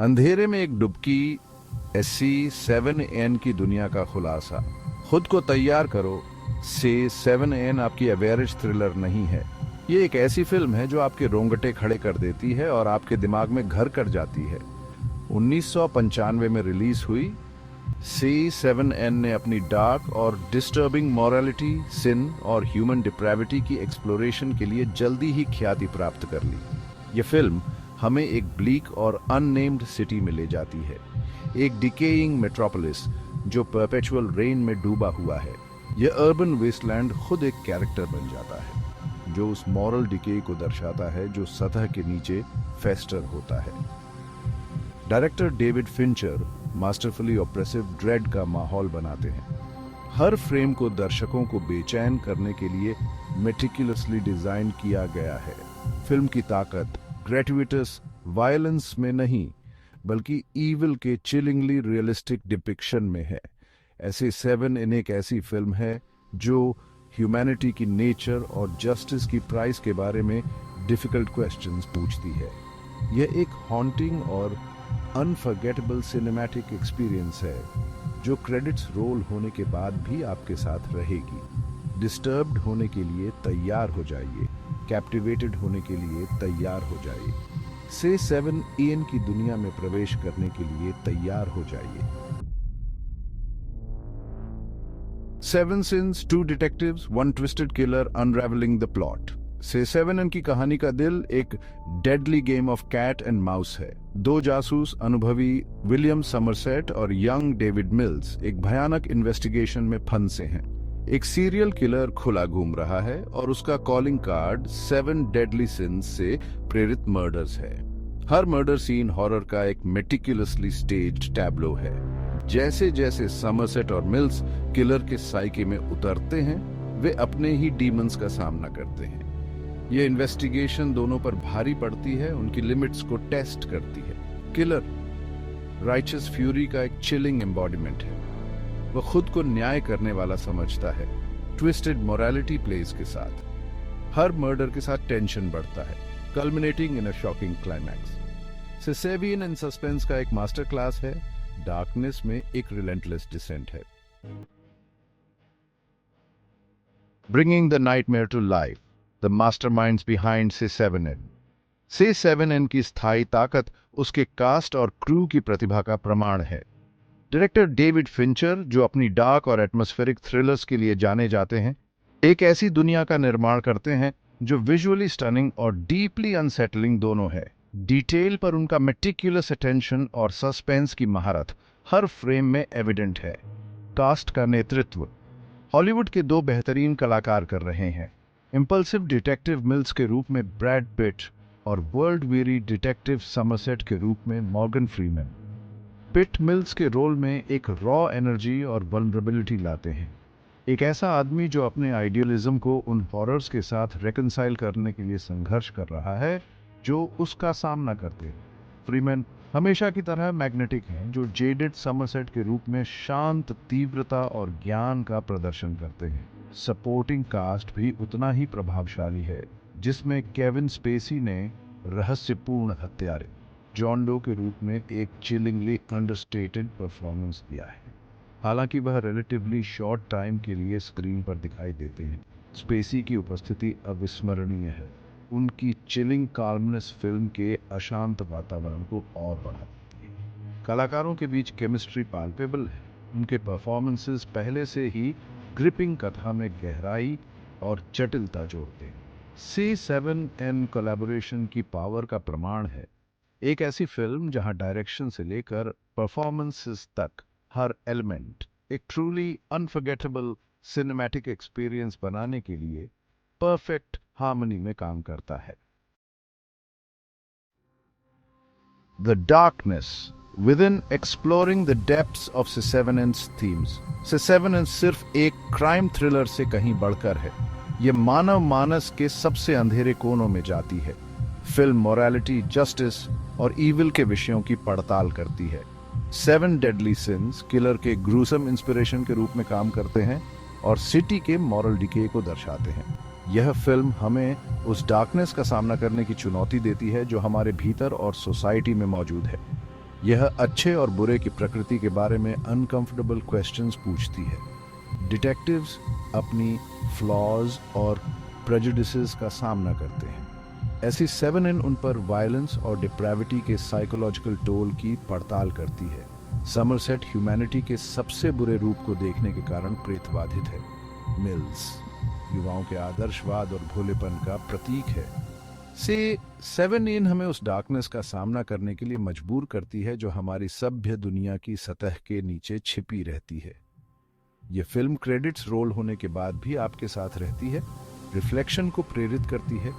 अंधेरे में एक डुबकी, SC7N की दुनिया का खुलासा। खुद को तैयार करो, से 7N आपकी एवरेज थ्रिलर नहीं है। ये एक ऐसी फिल्म है जो आपके रोंगटे खड़े कर देती है और आपके दिमाग में घर कर जाती है। 1995 में रिलीज हुई C7N ने अपनी डार्क और डिस्टर्बिंग मॉरलिटी, सिन और ह्यूमन डिप्रेविटी की एक्सप्लोरेशन के लिए जल्दी ही ख्याति प्राप्त कर ली। ये फिल्म हमें एक ब्लीक और अननेम्ड सिटी में ले जाती है, एक डिकेइंग मेट्रोपोलिस जो परपेचुअल रेन में डूबा हुआ है। यह अर्बन वेस्टलैंड खुद एक कैरेक्टर बन जाता है जो उस मॉरल डिके को दर्शाता है जो सतह के नीचे फेस्टर होता है। Director David Fincher masterfully oppressive dread का माहौल बनाते हैं। हर फ्रेम को दर्शकों को बेचैन करने के लिए मेटिकुलसली डिजाइन किया गया है। फिल्म की ताकत ग्रेटुइटस वायलेंस में नहीं, बल्कि ईविल के चिलिंगली रियलिस्टिक डिपिक्शन में है। ऐसे 7N एक ऐसी फिल्म है जो ह्यूमैनिटी की नेचर और जस्टिस की प्राइस के बारे में डिफिकल्ट क्वेश्चंस पूछती है। यह एक हॉन्टिंग और अनफॉरगेटेबल सिनेमैटिक एक्सपीरियंस है जो क्रेडिट्स रोल होने के बाद भी आपके साथ रहेगी। डिस्टर्ब्ड होने के लिए तैयार हो जाइए, कैप्टिवेटेड होने के लिए तैयार हो जाइए, से 7N की दुनिया में प्रवेश करने के लिए तैयार हो जाइए। 7 sins, 2 detectives, 1 twisted killer unraveling the plot। से 7N की कहानी का दिल एक deadly game of cat and mouse है। दो जासूस, अनुभवी विलियम समरसेट और यंग डेविड मिल्स, एक भयानक इन्वेस्टिगेशन में फंसे हैं। एक सीरियल किलर खुला घूम रहा है और उसका कॉलिंग कार्ड 7 डेडली सिंस से प्रेरित मर्डर्स है। हर मर्डर सीन हॉरर का एक मेटिकुलसली स्टेज्ड टैब्लो है। जैसे जैसे समरसेट और मिल्स किलर के साइके में उतरते हैं, वे अपने ही डीमंस का सामना करते हैं। ये इन्वेस्टिगेशन दोनों पर भारी पड़ती है, उनकी लिमिट्स को टेस्ट करती है। किलर राइचस फ्यूरी का एक चिलिंग एम्बॉडीमेंट है। वह खुद को न्याय करने वाला समझता है, ट्विस्टेड मोरालिटी प्लेस के साथ। हर मर्डर के साथ टेंशन बढ़ता है, culminating in a shocking climax. सिसेवियन एंड सस्पेंस का एक मास्टर क्लास है, डार्कनेस में एक रिलेंटलेस डिसेंट है। Bringing the nightmare to life, the masterminds behind से 7N। से 7N की स्थायी ताकत उसके कास्ट और क्रू की प्रतिभा का प्रमाण है। डायरेक्टर डेविड फिंचर, जो अपनी डार्क और एटमॉस्फेरिक थ्रिलर्स के लिए जाने जाते हैं, एक ऐसी दुनिया का निर्माण करते हैं जो विजुअली स्टनिंग और डीपली अनसेटलिंग दोनों है। डिटेल पर उनका मेटिकुलस अटेंशन और सस्पेंस की महारत हर फ्रेम में एविडेंट है। कास्ट का नेतृत्व हॉलीवुड के दो बेहतरीन कलाकार कर रहे हैं। इंपल्सिव डिटेक्टिव मिल्स के रूप में ब्रैड पिट और वर्ल्ड वीरी डिटेक्टिव समरसेट के रूप में मॉर्गन फ्रीमैन। पिट मिल्स के रोल में एक रॉ एनर्जी और वल्नरेबिलिटी लाते हैं, एक ऐसा आदमी जो अपने आइडियलिज्म को उन हॉरर्स के साथ रेकंसाइल करने के लिए संघर्ष कर रहा है जो उसका सामना करते हैं। फ्रीमैन हमेशा की तरह मैग्नेटिक हैं, जो जेडेड समरसेट के रूप में शांत तीव्रता और ज्ञान का प्रदर्शन करते हैं। सपोर्टिंग कास्ट भी उतना ही प्रभावशाली है, जिसमें केविन स्पेसी ने रहस्यपूर्ण हत्यारे जॉन डो के रूप में एक चिलिंगली अंडरस्टेटेड परफॉर्मेंस दिया है। हालांकि वह रिलेटिवली शॉर्ट टाइम के लिए स्क्रीन पर दिखाई देते हैं, स्पेसी की उपस्थिति अविस्मरणीय है। उनकी चिलिंग काल्मनेस फिल्म के अशांत वातावरण को और बढ़ाती है। कलाकारों के बीच केमिस्ट्री पाल्पेबल है। उनके परफॉर्मेंसेस पहले से ही ग्रिपिंग कथा में गहराई और जटिलता जोड़ते हैं। C7N कोलैबोरेशन की पावर का प्रमाण है। एक ऐसी फिल्म जहां डायरेक्शन से लेकर परफॉर्मेंसेस तक हर एलिमेंट एक ट्रूली अनफॉरगेटेबल सिनेमैटिक एक्सपीरियंस बनाने के लिए परफेक्ट हार्मनी में काम करता है। The darkness within exploring the depths of से 7N's थीम्स। से 7N सिर्फ एक क्राइम थ्रिलर से कहीं बढ़कर है। यह मानव मानस के सबसे अंधेरे कोनों में जाती है। फिल्म मोरालिटी, जस्टिस और ईविल के विषयों की पड़ताल करती है। 7 डेडली सिंस किलर के ग्रूसम इंस्पिरेशन के रूप में काम करते हैं और सिटी के मॉरल डिके को दर्शाते हैं। यह फिल्म हमें उस डार्कनेस का सामना करने की चुनौती देती है जो हमारे भीतर और सोसाइटी में मौजूद है। यह अच्छे और बुरे की प्रकृति के बारे में अनकंफर्टेबल क्वेश्चंस पूछती है। डिटेक्टिव्स अपनी फ्लॉज और प्रेजुडिसेस का सामना करते हैं। ऐसी 7 उन पर वायलेंस और डिप्रेविटी के साइकोलॉजिकल टोल की पड़ताल करती है। समरसेट ह्यूमैनिटी के सबसे बुरे रूप को देखने के कारण प्रेतवाधित है। मिल्स युवाओं के आदर्शवाद और भोलेपन का प्रतीक है। से 7 हमें उस डार्कनेस का सामना करने के लिए मजबूर करती है जो हमारी सभ्य दुनिया की सतह के नीचे छिपी रहती है। ये फिल्म क्रेडिट्स रोल होने के बाद भी आपके साथ रहती है, रिफ्लेक्शन को प्रेरित करती है